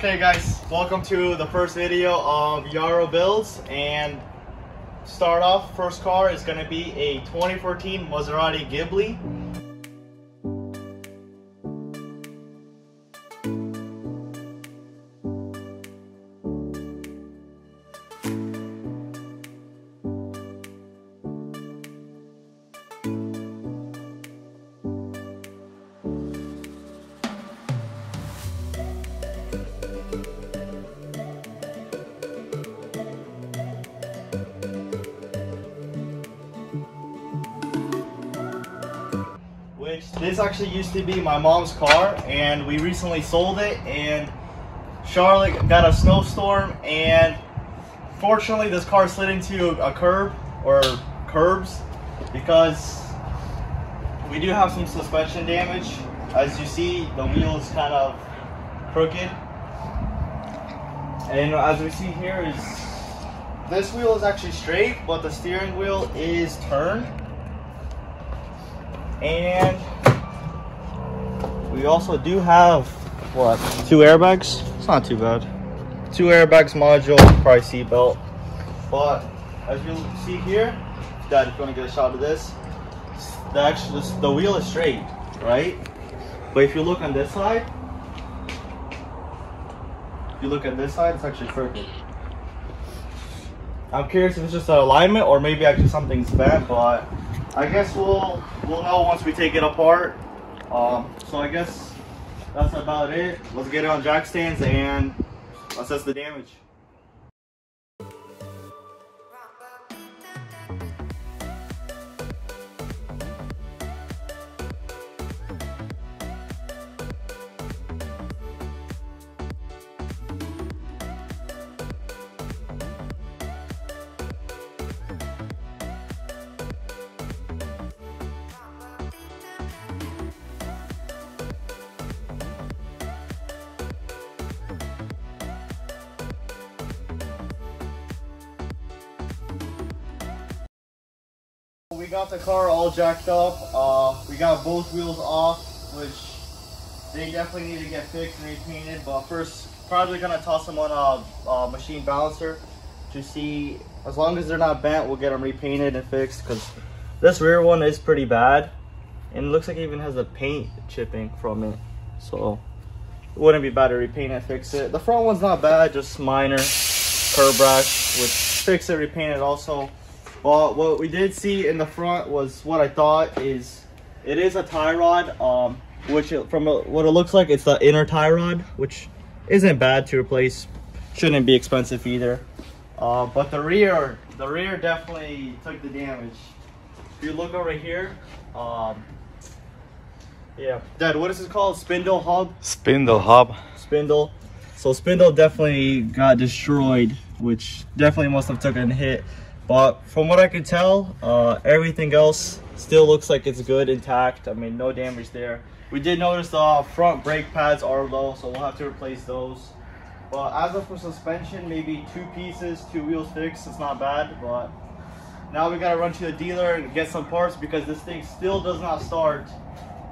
Okay guys, welcome to the first video of YaroBuildz, and start off, first car is going to be a 2014 Maserati Ghibli. This actually used to be my mom's car, and we recently sold it, and Charlotte got a snowstorm, and fortunately this car slid into a curb or curbs because we do have some suspension damage. As you see, the wheel is kind of crooked, and as we see here is this wheel is actually straight, but the steering wheel is turned. And we also do have, what, 2 airbags? It's not too bad. 2 airbags module, probably seat belt. But as you see here, Dad, if you want to get a shot of this, the wheel is straight, right? But if you look on this side, it's actually crooked. I'm curious if it's just an alignment or maybe actually something's bent, but I guess we'll know once we take it apart. So I guess that's about it. Let's get it on jack stands and assess the damage. We got the car all jacked up. We got both wheels off, which they definitely need to get fixed and repainted. But first, probably gonna toss them on a machine balancer to see. As long as they're not bent, we'll get them repainted and fixed. Because this rear one is pretty bad, and it looks like it even has a paint chipping from it. So it wouldn't be bad to repaint and fix it. The front one's not bad, just minor curb rash, which fix it, repaint it also. Well, what we did see in the front was what I thought is, it is a tie rod, which what it looks like, it's the inner tie rod, which isn't bad to replace, shouldn't be expensive either. But the rear definitely took the damage. If you look over here, yeah, Dad, what is it called? Spindle hub? Spindle hub. Spindle. So spindle definitely got destroyed, which definitely must have taken a hit. But from what I can tell, everything else still looks like it's good, intact. I mean, no damage there. We did notice the front brake pads are low, so we'll have to replace those. But as of for suspension, maybe 2 pieces, 2 wheels fixed. It's not bad, but now we gotta run to the dealer and get some parts because this thing still does not start,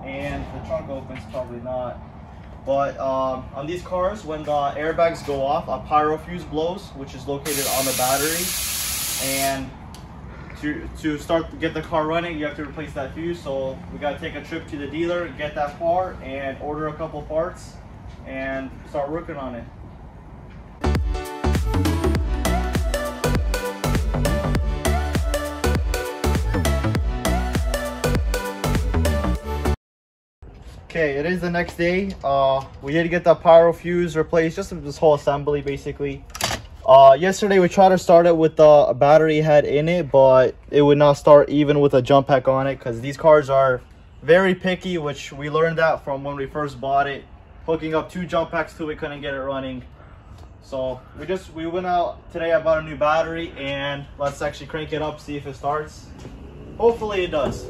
and the trunk opens probably not. But on these cars, when the airbags go off, a pyro fuse blows, which is located on the battery. And to start to get the car running, you have to replace that fuse. So we got to take a trip to the dealer, get that part, and order a couple parts and start working on it. Okay, it is the next day. We did get the pyro fuse replaced, just this whole assembly basically. Yesterday we tried to start it with the battery head in it, but it would not start even with a jump pack on it, because these cars are very picky, which we learned that from when we first bought it. Hooking up 2 jump packs till we couldn't get it running. So we went out today, I bought a new battery, and let's actually crank it up, see if it starts. Hopefully it does.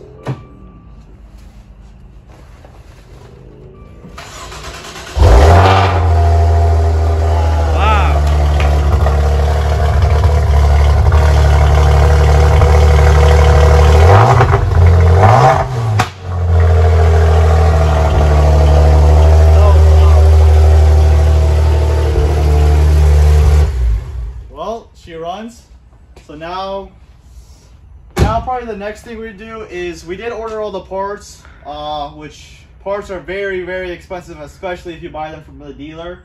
once. So now probably the next thing we do is we did order all the parts, which parts are very, very expensive, especially if you buy them from the dealer.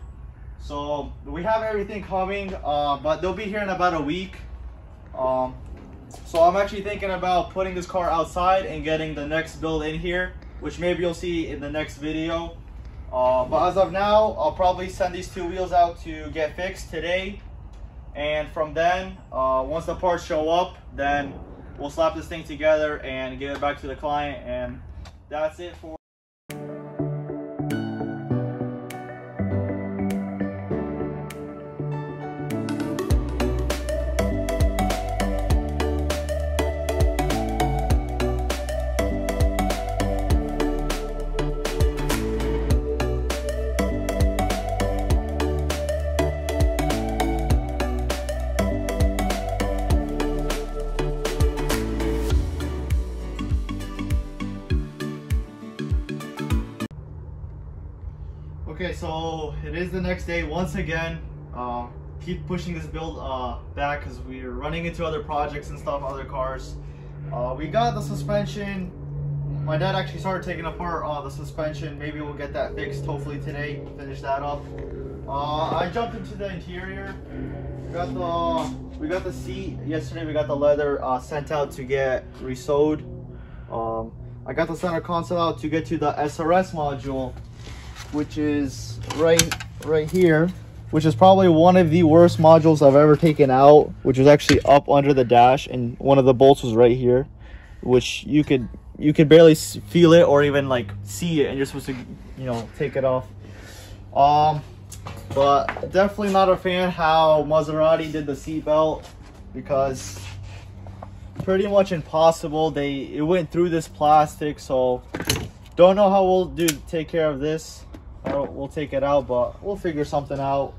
So we have everything coming, but they'll be here in about a week. So I'm actually thinking about putting this car outside and getting the next build in here, which maybe you'll see in the next video. But as of now, I'll probably send these two wheels out to get fixed today. And from then, once the parts show up, then we'll slap this thing together and give it back to the client. And that's it for Okay, so it is the next day once again. Keep pushing this build back because we're running into other projects and stuff, other cars. We got the suspension. My dad actually started taking apart the suspension. Maybe we'll get that fixed hopefully today, finish that up. I jumped into the interior. We got the seat yesterday. We got the leather sent out to get re-sewed. I got the center console out to get to the SRS module, which is right here, which is probably one of the worst modules I've ever taken out, which was actually up under the dash, and one of the bolts was right here, which you could barely feel it or even like see it, and you're supposed to, you know, take it off. But definitely not a fan how Maserati did the seat belt, because pretty much impossible. It went through this plastic, so don't know how we'll take care of this. We'll take it out, but we'll figure something out.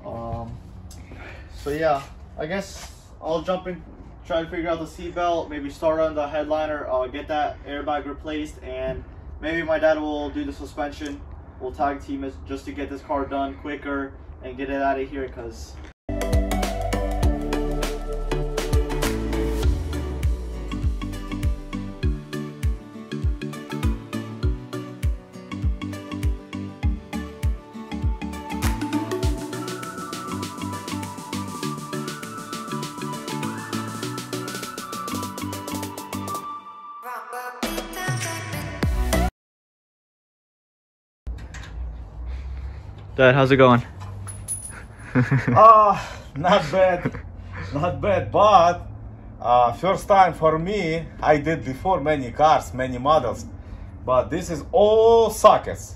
So yeah, I guess I'll jump in, try to figure out the seatbelt, maybe start on the headliner, get that airbag replaced, and maybe my dad will do the suspension. We'll tag team it just to get this car done quicker and get it out of here, because Dad, how's it going? Not bad, not bad, but first time for me. I did before many cars, many models, but this is all sockets.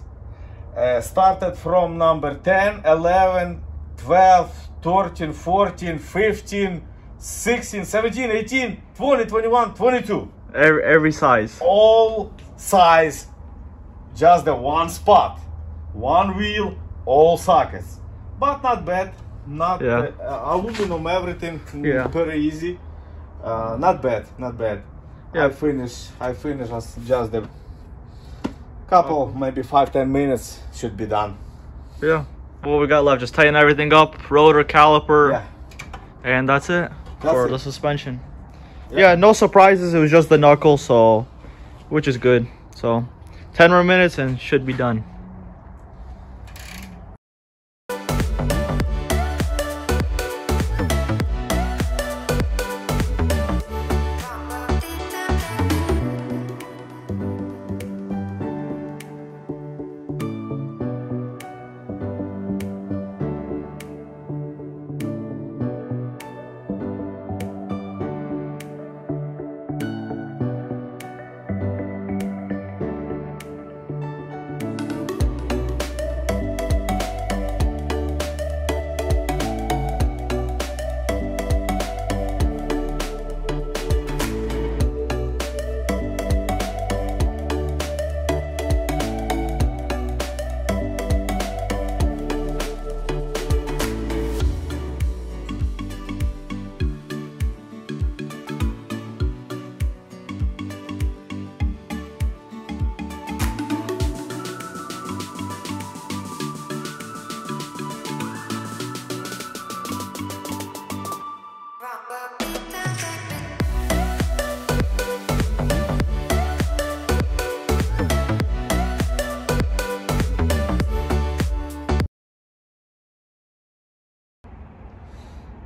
Started from number 10, 11, 12, 13, 14, 15, 16, 17, 18, 20, 21, 22. Every size. All size, just the one spot, one wheel, all sockets, but not bad. Not aluminum, everything, very easy. Not bad, not bad. Yeah, I finish just the couple, maybe 5-10 minutes should be done. Yeah, what we got left, just tighten everything up, rotor, caliper, and that's it for the suspension. Yeah, no surprises, it was just the knuckle, so which is good. So 10 more minutes and should be done.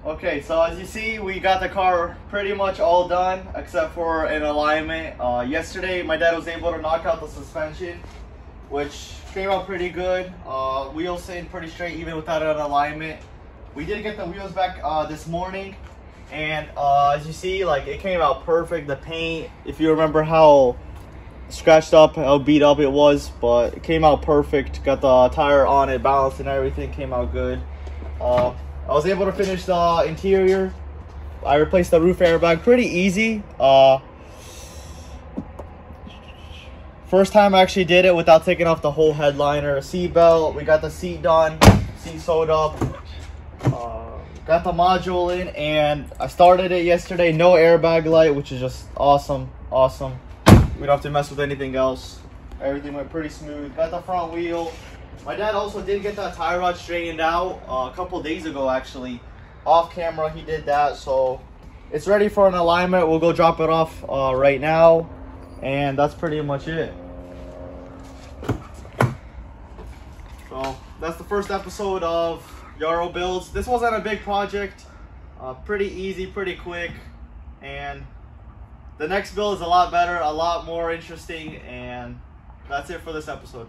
Okay, so as you see, we got the car pretty much all done except for an alignment. Yesterday, my dad was able to knock out the suspension, which came out pretty good. Wheels sitting pretty straight even without an alignment. We did get the wheels back this morning, and as you see, like, it came out perfect. The paint, if you remember how scratched up, how beat up it was, but it came out perfect. Got the tire on it, balanced and everything, came out good. I was able to finish the interior. I replaced the roof airbag, pretty easy. First time I actually did it without taking off the whole headliner. Seat belt, we got the seat done, seat sewed up. Got the module in, and I started it yesterday. No airbag light, which is just awesome. We don't have to mess with anything else. Everything went pretty smooth. Got the front wheel. My dad also did get that tie rod straightened out a couple days ago, actually. Off camera, he did that, so it's ready for an alignment. We'll go drop it off right now, and that's pretty much it. So that's the first episode of YaroBuildz. This wasn't a big project, pretty easy, pretty quick, and the next build is a lot better, a lot more interesting, and that's it for this episode.